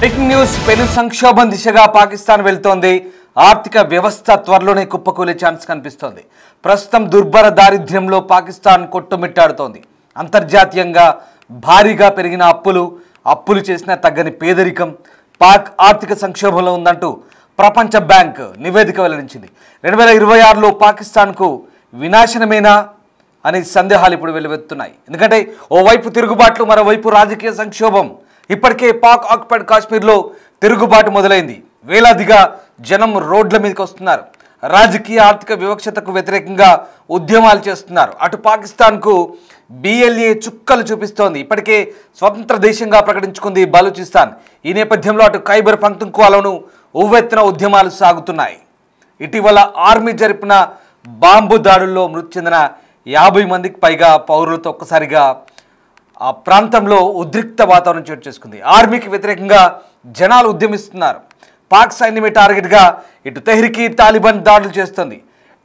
Breaking news పెను సంక్షోభం దిశగా పాకిస్తాన్ వెళ్తోంది. ఆర్థిక వ్యవస్థ త్వరలోనే కుప్పకూలే ఛాన్స్ కనిపిస్తోంది. ప్రస్తుతం దుర్భర దారిద్ర్యంలో పాకిస్తాన్ కొట్టుమిట్టాడుతోంది. అంతర్జాతీయంగా భారీగా పెరిగిన అప్పులు చేసిన తగ్గని పేదరికం, పాక్ ఆర్థిక సంక్షోభంలో ఉందంటూ ప్రపంచ బ్యాంక్ నివేదిక వెల్లడించింది. 2026లో పాకిస్తాన్కు వినాశనమేనా అనే సందేహాలు ఇప్పుడు వెలువెత్తున్నాయి. ఎందుకంటే ఓవైపు తిరుగుబాట్లు, మరోవైపు రాజకీయ సంక్షోభం. ఇప్పటికే పాక్ ఆక్యుపైడ్ కాశ్మీర్లో తిరుగుబాటు మొదలైంది. వేలాదిగా జనం రోడ్ల మీదకి వస్తున్నారు. రాజకీయ ఆర్థిక వివక్షతకు వ్యతిరేకంగా ఉద్యమాలు చేస్తున్నారు. అటు పాకిస్తాన్కు BLA చుక్కలు చూపిస్తోంది. ఇప్పటికే స్వతంత్ర దేశంగా ప్రకటించుకుంది బలూచిస్తాన్. ఈ నేపథ్యంలో అటు ఖైబర్ పఖ్తూన్ఖ్వాలోనూ ఉవ్వెత్తున ఉద్యమాలు సాగుతున్నాయి. ఇటీవల ఆర్మీ జరిపిన బాంబు దాడుల్లో మృతి చెందిన 50 మందికి పైగా పౌరులతో ఒక్కసారిగా ఆ ప్రాంతంలో ఉద్రిక్త వాతావరణం చోటు చేసుకుంది. ఆర్మీకి వ్యతిరేకంగా జనాలు ఉద్యమిస్తున్నారు. పాక్ సైన్యమే టార్గెట్గా ఇటు తెహ్రీకి తాలిబాన్ దాడులు చేస్తుంది.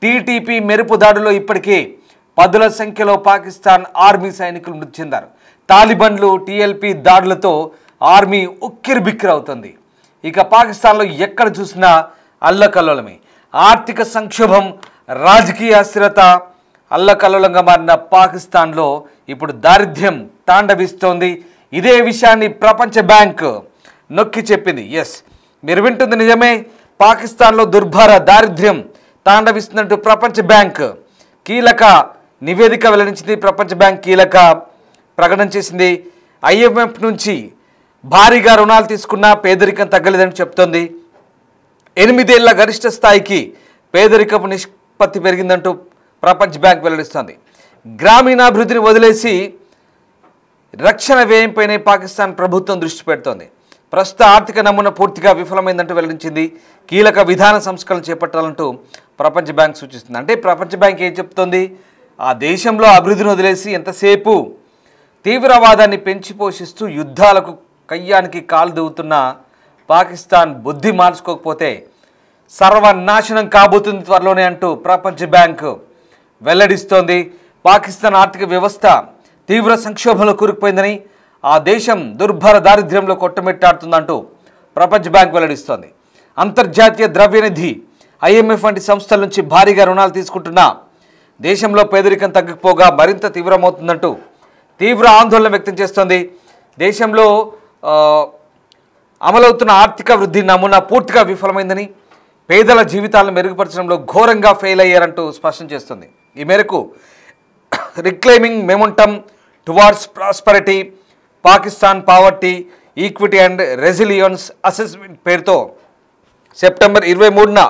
TTP మెరుపు దాడుల్లో ఇప్పటికే 10ల సంఖ్యలో పాకిస్తాన్ ఆర్మీ సైనికులు మృతి చెందారు. తాలిబాన్లు TLP దాడులతో ఆర్మీ ఉక్కిరిబిక్కిరవుతుంది. ఇక పాకిస్తాన్లో ఎక్కడ చూసినా అల్లకల్లోలమే. ఆర్థిక సంక్షోభం, రాజకీయ అస్థిరత. అల్లకల్లోలంగా మారిన పాకిస్తాన్లో ఇప్పుడు దారిద్ర్యం తాండవిస్తోంది. ఇదే విషయాన్ని ప్రపంచ బ్యాంక్ నొక్కి చెప్పింది. ఎస్, మీరు వింటుంది నిజమే. పాకిస్తాన్లో దుర్భర దారిద్ర్యం తాండవిస్తున్నట్టు ప్రపంచ బ్యాంక్ కీలక నివేదిక వెల్లడించింది. ప్రపంచ బ్యాంక్ కీలక ప్రకటన చేసింది. IMF నుంచి భారీగా రుణాలు తీసుకున్నా పేదరికం తగ్గలేదని చెప్తోంది. 8 ఏళ్ల గరిష్ట స్థాయికి పేదరికపు నిష్పత్తి పెరిగిందంటూ ప్రపంచ బ్యాంక్ వెల్లడిస్తోంది. గ్రామీణాభివృద్ధిని వదిలేసి రక్షణ వ్యయంపైనే పాకిస్తాన్ ప్రభుత్వం దృష్టి పెడుతోంది. ప్రస్తుత ఆర్థిక నమూనా పూర్తిగా విఫలమైందంటూ వెల్లడించింది. కీలక విధాన సంస్కరణలు చేపట్టాలంటూ ప్రపంచ బ్యాంక్ సూచిస్తుంది. అంటే ప్రపంచ బ్యాంక్ ఏం చెప్తోంది? ఆ దేశంలో అభివృద్ధిని వదిలేసి ఎంతసేపు తీవ్రవాదాన్ని పెంచి పోషిస్తూ యుద్ధాలకు కయ్యానికి కాలు దువ్వుతున్న పాకిస్తాన్ బుద్ధి మార్చుకోకపోతే సర్వనాశనం కాబోతుంది త్వరలోనే అంటూ ప్రపంచ బ్యాంకు వెల్లడిస్తోంది. పాకిస్తాన్ ఆర్థిక వ్యవస్థ తీవ్ర సంక్షోభంలో కూరుకుపోయిందని, ఆ దేశం దుర్భర దారిద్ర్యంలో కొట్టుమిట్టాడుతుందంటూ ప్రపంచ బ్యాంక్ వెల్లడిస్తోంది. అంతర్జాతీయ ద్రవ్యనిధి, IMF వంటి సంస్థల నుంచి భారీగా రుణాలు తీసుకుంటున్నా దేశంలో పేదరికం తగ్గకపోగా మరింత తీవ్రమవుతుందంటూ తీవ్ర ఆందోళన వ్యక్తం చేస్తోంది. దేశంలో అమలవుతున్న ఆర్థిక వృద్ధి నమూనా పూర్తిగా విఫలమైందని, పేదల జీవితాలను మెరుగుపరచడంలో ఘోరంగా ఫెయిల్ అయ్యారంటూ స్పష్టం చేస్తుంది. ఈ మేరకు రిక్లైమింగ్ momentum towards prosperity, Pakistan poverty, equity and resilience assessment పేరుతో సెప్టెంబర్ 23న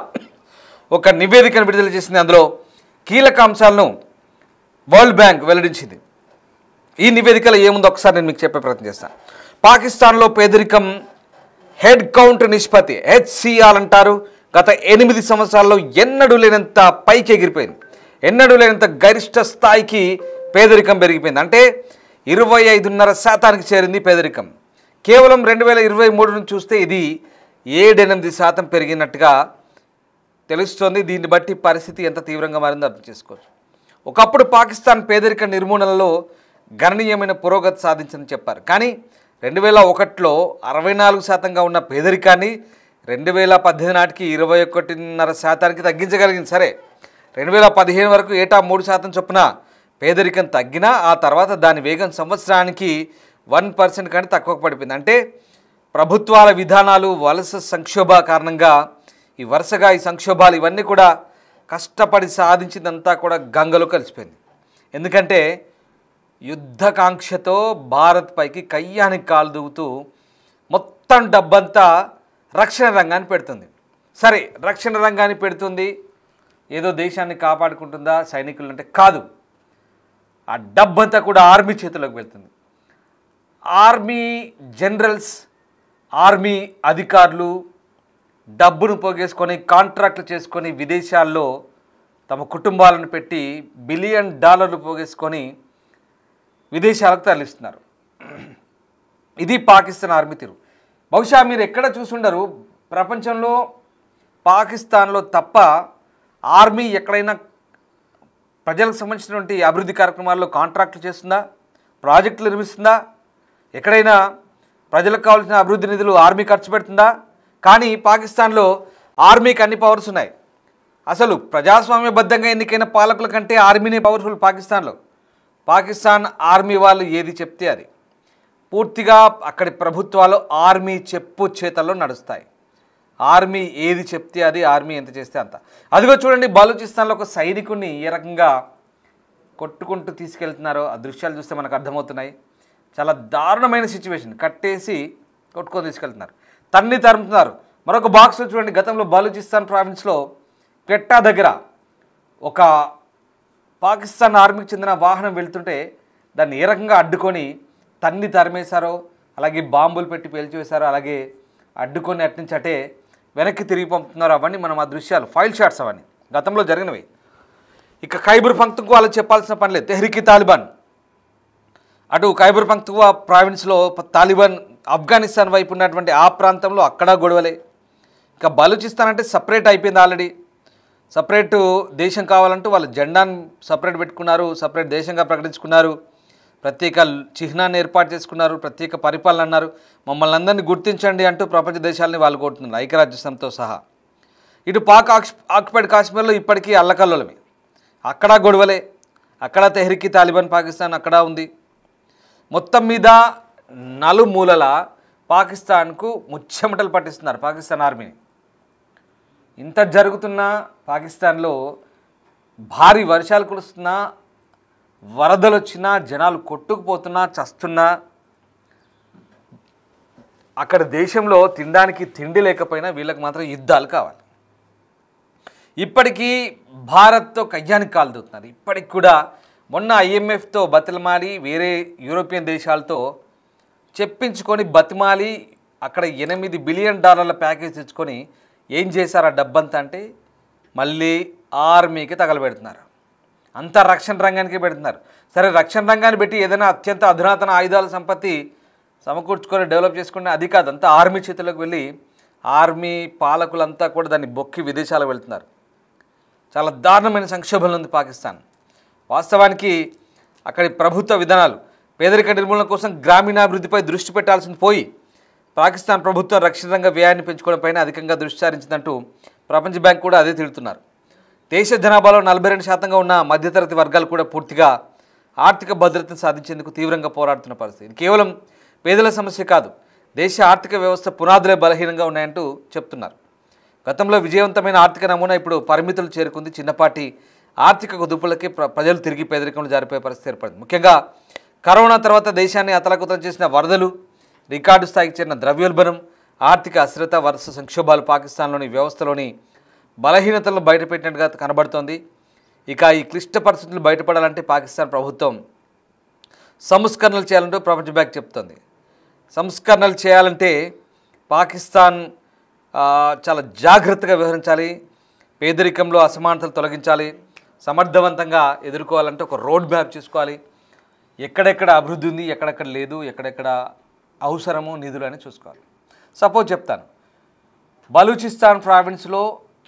ఒక నివేదికను విడుదల చేసింది. అందులో కీలక అంశాలను వరల్డ్ బ్యాంక్ వెల్లడించింది. ఈ నివేదికలో ఏముందో ఒకసారి నేను మీకు చెప్పే ప్రయత్నం చేస్తాను. పాకిస్తాన్లో పేదరికం హెడ్ కౌంట్ నిష్పత్తి, HCR అంటారు, గత 8 సంవత్సరాల్లో ఎన్నడూ లేనంత పైకి ఎగిరిపోయింది. ఎన్నడూ లేనంత గరిష్ట స్థాయికి పేదరికం పెరిగిపోయింది. అంటే 25.5% చేరింది పేదరికం. కేవలం 2023 నుంచి చూస్తే ఇది 7-8% పెరిగినట్టుగా తెలుస్తోంది. దీన్ని బట్టి పరిస్థితి ఎంత తీవ్రంగా మారిందో అర్థం చేసుకోవచ్చు. ఒకప్పుడు పాకిస్తాన్ పేదరిక నిర్మూలనలో గణనీయమైన పురోగతి సాధించిందని చెప్పారు. కానీ 2001లో 64%గా ఉన్న పేదరికాన్ని 2018 నాటికి 21.5%కి తగ్గించగలిగింది. సరే, 2015 వరకు ఏటా 3% చొప్పున పేదరికం తగ్గినా ఆ తర్వాత దాని వేగం సంవత్సరానికి 1% కంటే తక్కువ పడిపోయింది. అంటే ప్రభుత్వాల విధానాలు, వలస సంక్షోభ కారణంగా ఈ వరుసగా ఈ సంక్షోభాలు ఇవన్నీ కూడా కష్టపడి సాధించిందంతా కూడా గంగలో కలిసిపోయింది. ఎందుకంటే యుద్ధకాంక్షతో భారత్ పైకి కయ్యానికి కాలు దూవుతూ మొత్తం డబ్బంతా రక్షణ రంగాన్ని పెడుతుంది. సరే, రక్షణ రంగాన్ని పెడుతుంది, ఏదో దేశాన్ని కాపాడుకుంటుందా సైనికులు అంటే కాదు. ఆ డబ్బంతా కూడా ఆర్మీ చేతుల్లోకి వెళ్తుంది. ఆర్మీ జనరల్స్, ఆర్మీ అధికారులు డబ్బును పోగేసుకొని కాంట్రాక్ట్లు చేసుకొని విదేశాల్లో తమ కుటుంబాలను పెట్టి $1 బిలియన్ పోగేసుకొని విదేశాలకు తరలిస్తున్నారు. ఇది పాకిస్తాన్ ఆర్మీ తీరు. బహుశా మీరు ఎక్కడ చూసుండరు, ప్రపంచంలో పాకిస్తాన్లో తప్ప ఆర్మీ ఎక్కడైనా ప్రజలకు సంబంధించినటువంటి అభివృద్ధి కార్యక్రమాల్లో కాంట్రాక్టులు చేస్తుందా, ప్రాజెక్టులు నిర్మిస్తుందా, ఎక్కడైనా ప్రజలకు కావాల్సిన అభివృద్ధి నిధులు ఆర్మీ ఖర్చు పెడుతుందా? కానీ పాకిస్తాన్లో ఆర్మీకి అన్ని పవర్స్ ఉన్నాయి. అసలు ప్రజాస్వామ్యబద్ధంగా ఎన్నికైన పాలకుల కంటే ఆర్మీనే పవర్ఫుల్ పాకిస్తాన్లో. పాకిస్తాన్ ఆర్మీ వాళ్ళు ఏది చెప్తే అది. పూర్తిగా అక్కడి ప్రభుత్వాలు ఆర్మీ చెప్పు చేతల్లో నడుస్తాయి. ఆర్మీ ఏది చెప్తే అది, ఆర్మీ ఎంత చేస్తే అంత. అదిగో చూడండి, బలూచిస్తాన్లో ఒక సైనికుడిని ఏ రకంగా కొట్టుకుంటూ తీసుకెళ్తున్నారో ఆ దృశ్యాలు చూస్తే మనకు అర్థమవుతున్నాయి. చాలా దారుణమైన సిచ్యువేషన్. కట్టేసి కొట్టుకొని తీసుకెళ్తున్నారు, తన్ని తరుముతున్నారు. మరొక బాక్స్లో చూడండి, గతంలో బలూచిస్తాన్ ప్రావిన్స్లో క్వెట్టా దగ్గర ఒక పాకిస్తాన్ ఆర్మీకి చెందిన వాహనం వెళ్తుంటే దాన్ని ఏ రకంగా అడ్డుకొని తన్ని తరిమేశారో, అలాగే బాంబులు పెట్టి పేల్చివేశారో, అలాగే అడ్డుకొని అట్నుంచి అటే వెనక్కి తిరిగి పంపుతున్నారు. అవన్నీ మనం ఆ దృశ్యాలు, ఫైల్ షాట్స్ అవన్నీ గతంలో జరిగినవి. ఇక ఖైబర్ పఖ్తూన్ఖ్వా చెప్పాల్సిన పని లేదు. తెహ్రీక్ తాలిబాన్ అటు ఖైబర్ పఖ్తూన్ఖ్వా ప్రావిన్స్లో తాలిబాన్ ఆఫ్ఘనిస్తాన్ వైపు ఉన్నటువంటి ఆ ప్రాంతంలో అక్కడ గొడవలే. ఇక బలూచిస్తాన్ అంటే సపరేట్ అయిపోయింది ఆల్రెడీ. సపరేట్ దేశం కావాలంటూ వాళ్ళు జెండాను సపరేట్ పెట్టుకున్నారు, సపరేట్ దేశంగా ప్రకటించుకున్నారు, ప్రత్యేక చిహ్నాన్ని ఏర్పాటు చేసుకున్నారు, ప్రత్యేక పరిపాలన అన్నారు. మమ్మల్ని అందరినీ గుర్తించండి అంటూ ప్రపంచ దేశాలని వాళ్ళు కోరుతున్నారు, ఐక్యరాజ్యసమితితో సహా. ఇటు పాక్ ఆక్యుపైడ్ కాశ్మీర్లో ఇప్పటికీ అల్లకల్లోలమే, అక్కడ గొడవలే. అక్కడ తెహ్రీక్ తాలిబాన్ పాకిస్తాన్ అక్కడ ఉంది. మొత్తం మీద నలుమూలల పాకిస్తాన్కు ముచ్చెమటలు పట్టిస్తున్నారు పాకిస్తాన్ ఆర్మీని. ఇంత జరుగుతున్నా పాకిస్తాన్లో భారీ వర్షాలు కురుస్తున్నా, వరదలు వచ్చినా, జనాలు కొట్టుకుపోతున్నా, చస్తున్నా, అక్కడ దేశంలో తినడానికి తిండి లేకపోయినా వీళ్ళకి మాత్రం యుద్ధాలు కావాలి. ఇప్పటికీ భారత్తో కయ్యానికి కాలుతున్నారు. ఇప్పటికి కూడా మొన్న IMFతో బతిమాలి, వేరే యూరోపియన్ దేశాలతో చెప్పించుకొని బతిమాలి అక్కడ $8 బిలియన్ ప్యాకేజ్ తెచ్చుకొని ఏం చేశారు ఆ డబ్బంతా అంటే మళ్ళీ ఆర్మీకి తగలబెడుతున్నారు. అంతా రక్షణ రంగానికి పెడుతున్నారు. సరే, రక్షణ రంగాన్ని పెట్టి ఏదైనా అత్యంత అధునాతన ఆయుధాల సంపత్తి సమకూర్చుకొని డెవలప్ చేసుకుని అది కాదు, అంతా ఆర్మీ చేతులకు వెళ్ళి ఆర్మీ పాలకులంతా కూడా దాన్ని బొక్కి విదేశాలకు వెళ్తున్నారు. చాలా దారుణమైన సంక్షోభంలో ఉంది పాకిస్తాన్. వాస్తవానికి అక్కడి ప్రభుత్వ విధానాలు పేదరిక నిర్మూలన కోసం గ్రామీణాభివృద్ధిపై దృష్టి పెట్టాల్సింది పోయి పాకిస్తాన్ ప్రభుత్వం రక్షణ రంగ వ్యయాన్ని పెంచుకోవడం పైన అధికంగా దృష్టి సారించిందంటూ ప్రపంచ బ్యాంక్ కూడా అదే తిడుతున్నారు. దేశ జనాభాలో 42% ఉన్న మధ్యతరగతి వర్గాలు కూడా పూర్తిగా ఆర్థిక భద్రతను సాధించేందుకు తీవ్రంగా పోరాడుతున్న పరిస్థితి. ఇది కేవలం పేదల సమస్య కాదు, దేశ ఆర్థిక వ్యవస్థ పునాదులే బలహీనంగా ఉన్నాయంటూ చెప్తున్నారు. గతంలో విజయవంతమైన ఆర్థిక నమూనా ఇప్పుడు పరిమితులు చేరుకుంది. చిన్నపాటి ఆర్థిక కుదుపులకి ప్రజలు తిరిగి పేదరికంలో జారిపోయే పరిస్థితి ఏర్పడింది. ముఖ్యంగా కరోనా తర్వాత దేశాన్ని అతలాకుతలం చేసిన వరదలు, రికార్డు స్థాయికి చేరిన ద్రవ్యోల్బణం, ఆర్థిక అస్థిరత, వరుస సంక్షోభాలు పాకిస్తాన్లోని వ్యవస్థలోని బలహీనతలను బయటపెట్టినట్టుగా కనబడుతోంది. ఇక ఈ క్లిష్ట పరిస్థితులు బయటపడాలంటే పాకిస్తాన్ ప్రభుత్వం సంస్కరణలు చేయాలంటూ ప్రపంచ బ్యాంక్ చెప్తోంది. సంస్కరణలు చేయాలంటే పాకిస్తాన్ చాలా జాగ్రత్తగా వ్యవహరించాలి, పేదరికంలో అసమానతలు తొలగించాలి, సమర్థవంతంగా ఎదుర్కోవాలంటే ఒక రోడ్ మ్యాప్ చేసుకోవాలి, ఎక్కడెక్కడ అభివృద్ధి ఉంది, ఎక్కడెక్కడ లేదు, ఎక్కడెక్కడ అవసరము నిధులు అని చూసుకోవాలి. సపోజ్ చెప్తాను, బలూచిస్తాన్ ప్రావిన్స్లో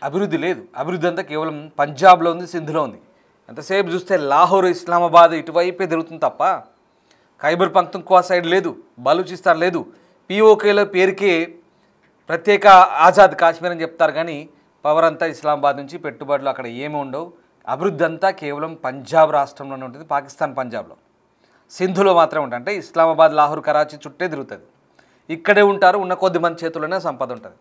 అభివృద్ధి లేదు. అభివృద్ధి అంతా కేవలం పంజాబ్లో ఉంది, సింధులో ఉంది. ఎంతసేపు చూస్తే లాహోర్, ఇస్లామాబాద్ ఇటువైపే తిరుగుతుంది తప్ప ఖైబర్ పఖ్తూన్ఖ్వా సైడ్ లేదు, బలూచిస్తాన్ లేదు. POKలో పేరుకే ప్రత్యేక ఆజాద్ కాశ్మీర్ అని చెప్తారు, కానీ పవర్ అంతా ఇస్లామాబాద్ నుంచి, పెట్టుబడులు అక్కడ ఏమి ఉండవు. అభివృద్ధి అంతా కేవలం పంజాబ్ రాష్ట్రంలోనే ఉంటుంది, పాకిస్తాన్ పంజాబ్లో. సింధులో మాత్రమే ఉంటుంది, అంటే ఇస్లామాబాద్, లాహోర్, కరాచీ చుట్టే తిరుగుతుంది. ఇక్కడే ఉంటారు, ఉన్న కొద్ది మంది చేతుల్లోనే సంపద ఉంటుంది.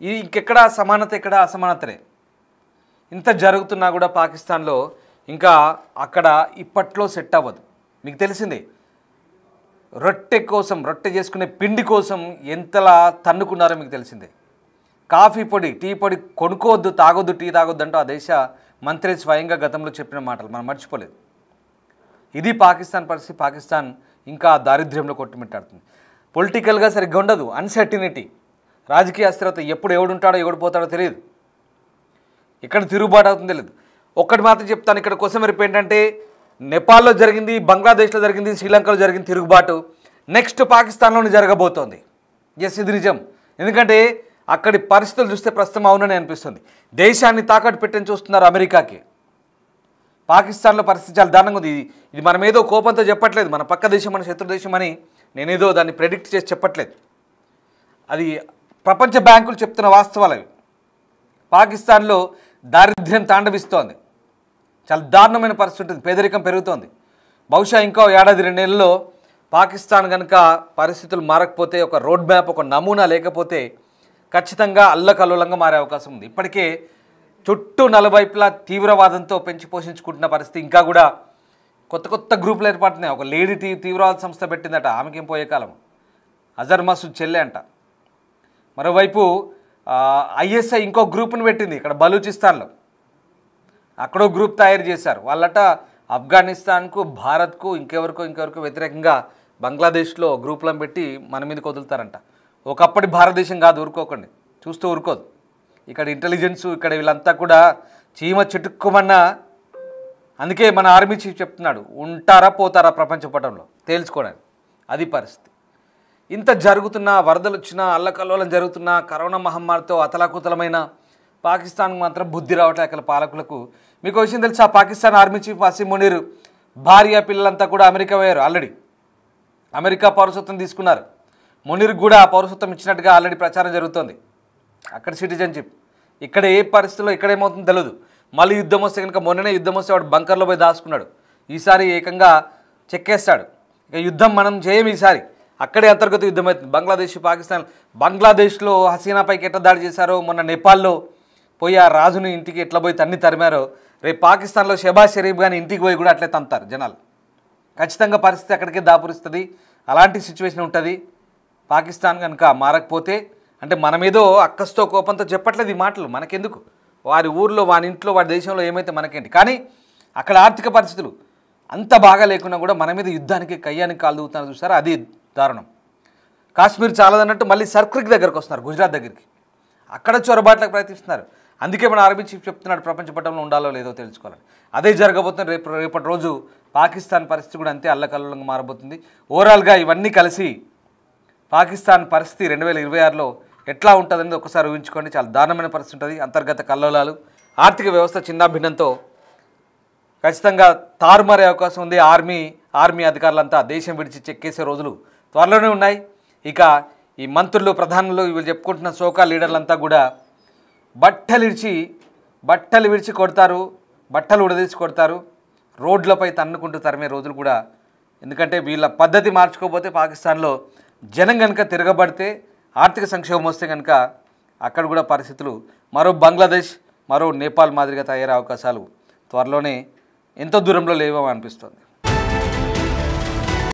ఇది ఇంకెక్కడ సమానత, ఎక్కడ అసమానతనే. ఇంత జరుగుతున్నా కూడా పాకిస్తాన్లో ఇంకా అక్కడ ఇప్పట్లో సెట్ అవ్వదు. మీకు తెలిసిందే, రొట్టె కోసం, రొట్టె చేసుకునే పిండి కోసం ఎంతలా తన్నుకున్నారో మీకు తెలిసిందే. కాఫీ పొడి, టీ పొడి కొనుక్కోవద్దు, తాగొద్దు, టీ తాగొద్దు అంటూ ఆ దేశ మంత్రి స్వయంగా గతంలో చెప్పిన మాటలు మనం మర్చిపోలేదు. ఇది పాకిస్తాన్ పరిస్థితి. పాకిస్తాన్ ఇంకా దారిద్ర్యంలో కొట్టుమిట్టాడుతుంది. పొలిటికల్గా సరిగ్గా ఉండదు, అన్సర్టినిటీ, రాజకీయ అస్థిరత, ఎప్పుడు ఎవడుంటాడో ఎవడు పోతాడో తెలియదు, ఎక్కడ తిరుగుబాటు అవుతుందో తెలియదు. ఒక్కటి మాత్రం చెప్తాను, ఇక్కడ కొసమెరుపు ఏంటంటే నేపాల్లో జరిగింది, బంగ్లాదేశ్లో జరిగింది, శ్రీలంకలో జరిగింది తిరుగుబాటు, నెక్స్ట్ పాకిస్తాన్లోనే జరగబోతోంది. ఎస్, ఇది నిజం. ఎందుకంటే అక్కడి పరిస్థితులు చూస్తే ప్రస్తుతం అవునని అనిపిస్తుంది. దేశాన్ని తాకట్టు పెట్టని చూస్తున్నారు అమెరికాకి. పాకిస్తాన్లో పరిస్థితి చాలా దారుణంగా ఉంది. ఇది మనం ఏదో కోపంతో చెప్పట్లేదు, మన పక్క దేశం, మన శత్రు దేశం అని నేనేదో దాన్ని ప్రెడిక్ట్ చేసి చెప్పట్లేదు. అది ప్రపంచ బ్యాంకులు చెప్తున్న వాస్తవాలు అవి. పాకిస్తాన్లో దారిద్ర్యం తాండవిస్తోంది. చాలా దారుణమైన పరిస్థితి ఉంటుంది. పేదరికం పెరుగుతోంది. బహుశా ఇంకో ఏడాది 2 నెలల్లో పాకిస్తాన్ కనుక పరిస్థితులు మారకపోతే, ఒక రోడ్ మ్యాప్, ఒక నమూనా లేకపోతే ఖచ్చితంగా అల్లకల్లోలంగా మారే అవకాశం ఉంది. ఇప్పటికే చుట్టూ నలువైపులా తీవ్రవాదంతో పెంచి పోషించుకుంటున్న పరిస్థితి. ఇంకా కూడా కొత్త కొత్త గ్రూపులు ఏర్పడుతున్నాయి. ఒక లేడీ తీవ్రవాద సంస్థ పెట్టిందట, ఆమెకేం పోయే కాలం. అజర్ మసూద్ చెల్లె అంట. మరోవైపు ఐఎస్ఐ ఇంకో గ్రూప్ను పెట్టింది ఇక్కడ బలూచిస్తాన్లో. అక్కడో గ్రూప్ తయారు చేశారు. వాళ్ళట ఆఫ్ఘనిస్తాన్కు, భారత్కు, ఇంకెవరికో వ్యతిరేకంగా బంగ్లాదేశ్లో గ్రూపులను పెట్టి మన మీదకి వదులుతారంట. ఒకప్పటి భారతదేశం కాదు, ఊరుకోకండి, చూస్తూ ఊరుకోదు. ఇక్కడ ఇంటెలిజెన్సు, ఇక్కడ వీళ్ళంతా కూడా చీమ చిటుక్కుమన్నా. అందుకే మన ఆర్మీ చీఫ్ చెప్తున్నాడు, ఉంటారా పోతారా ప్రపంచ పటంలో తేల్చుకోవడానికి. అది పరిస్థితి. ఇంత జరుగుతున్నా, వరదలు వచ్చినా, అల్లకల్లోలం జరుగుతున్నా, కరోనా మహమ్మారితో అతలాకుతలమైన పాకిస్తాన్కు మాత్రం బుద్ధి రావట్లే అక్కడ పాలకులకు. మీకు విషయం తెలుసా, పాకిస్తాన్ ఆర్మీ చీఫ్ వసీం మునీర్ భార్య పిల్లలంతా కూడా అమెరికా పోయారు. ఆల్రెడీ అమెరికా పౌరసత్వం తీసుకున్నారు. మునీర్ కూడా పౌరసత్వం ఇచ్చినట్టుగా ఆల్రెడీ ప్రచారం జరుగుతోంది. అక్కడ సిటిజన్షిప్. ఇక్కడ ఏ పరిస్థితుల్లో ఇక్కడేమవుతుందో తెలియదు. మళ్ళీ యుద్ధం వస్తే కనుక, మొన్ననే యుద్ధం వస్తే వాడు బంకర్లో పోయి దాచుకున్నాడు. ఈసారి ఏకంగా చెక్కేస్తాడు. ఇక యుద్ధం మనం చేయం ఈసారి. అక్కడే అంతర్గత యుద్ధం అవుతుంది. బంగ్లాదేశ్, పాకిస్తాన్. బంగ్లాదేశ్లో హసీనాపైకి ఎట్లా దాడి చేశారో, మొన్న నేపాల్లో పోయి ఆ రాజుని ఇంటికి ఎట్లా పోయి తన్ని తరిమారో, రేపు పాకిస్తాన్లో షెబాజ్ షరీఫ్ కానీ ఇంటికి పోయి కూడా అట్లే తంతారు జనాలు. ఖచ్చితంగా పరిస్థితి అక్కడికే దాపురిస్తుంది. అలాంటి సిచ్యువేషన్ ఉంటుంది. పాకిస్తాన్ కనుక మారకపోతే, అంటే మనమేదో అక్కస్తో కోపంతో చెప్పట్లేదు ఈ మాటలు, మనకెందుకు, వారి ఊర్లో, వారి ఇంట్లో, వారి దేశంలో ఏమైతే మనకేంటి. కానీ అక్కడ ఆర్థిక పరిస్థితులు అంత బాగా లేకున్నా కూడా మన మీద యుద్ధానికి, కయ్యానికి కాలు దూకుతున్నారు చూసారా, అది దారుణం. కాశ్మీర్ చాలదన్నట్టు మళ్ళీ సర్క్రిక్ దగ్గరకు వస్తున్నారు, గుజరాత్ దగ్గరికి. అక్కడ చొరబాట్లకు ప్రయత్నిస్తున్నారు. అందుకే మన ఆర్మీ చీఫ్ చెప్తున్నాడు, ప్రపంచ పటంలో ఉండాలో లేదో తెలుసుకోవాలని. అదే జరగబోతుంది. రేపటి రోజు పాకిస్తాన్ పరిస్థితి కూడా అంతే అల్లకల్లోలంగా మారబోతుంది. ఓవరాల్గా ఇవన్నీ కలిసి పాకిస్తాన్ పరిస్థితి 2026లో ఎట్లా ఉంటుందని ఒకసారి ఊహించుకోండి. చాలా దారుణమైన పరిస్థితి ఉంటుంది. అంతర్గత కల్లోలాలు, ఆర్థిక వ్యవస్థ చిన్నాభిన్నంతో ఖచ్చితంగా తారుమారే అవకాశం ఉంది. ఆర్మీ అధికారులంతా దేశం విడిచి చెక్కేసే రోజులు త్వరలోనే ఉన్నాయి. ఇక ఈ మంత్రులు, ప్రధానులు, వీళ్ళు చెప్పుకుంటున్న సోకా లీడర్లంతా కూడా బట్టలు విడిచి కొడతారు, బట్టలు ఉడదీసి కొడతారు, రోడ్లపై తన్నుకుంటూ తరిమే రోజులు కూడా. ఎందుకంటే వీళ్ళ పద్ధతి మార్చుకోకపోతే, పాకిస్తాన్లో జనం కనుక తిరగబడితే, ఆర్థిక సంక్షోభం వస్తే కనుక అక్కడ కూడా పరిస్థితులు మరో బంగ్లాదేశ్, మరో నేపాల్ మాదిరిగా తయారయ్యే అవకాశాలు త్వరలోనే ఎంతో దూరంలో లేవో అనిపిస్తుంది.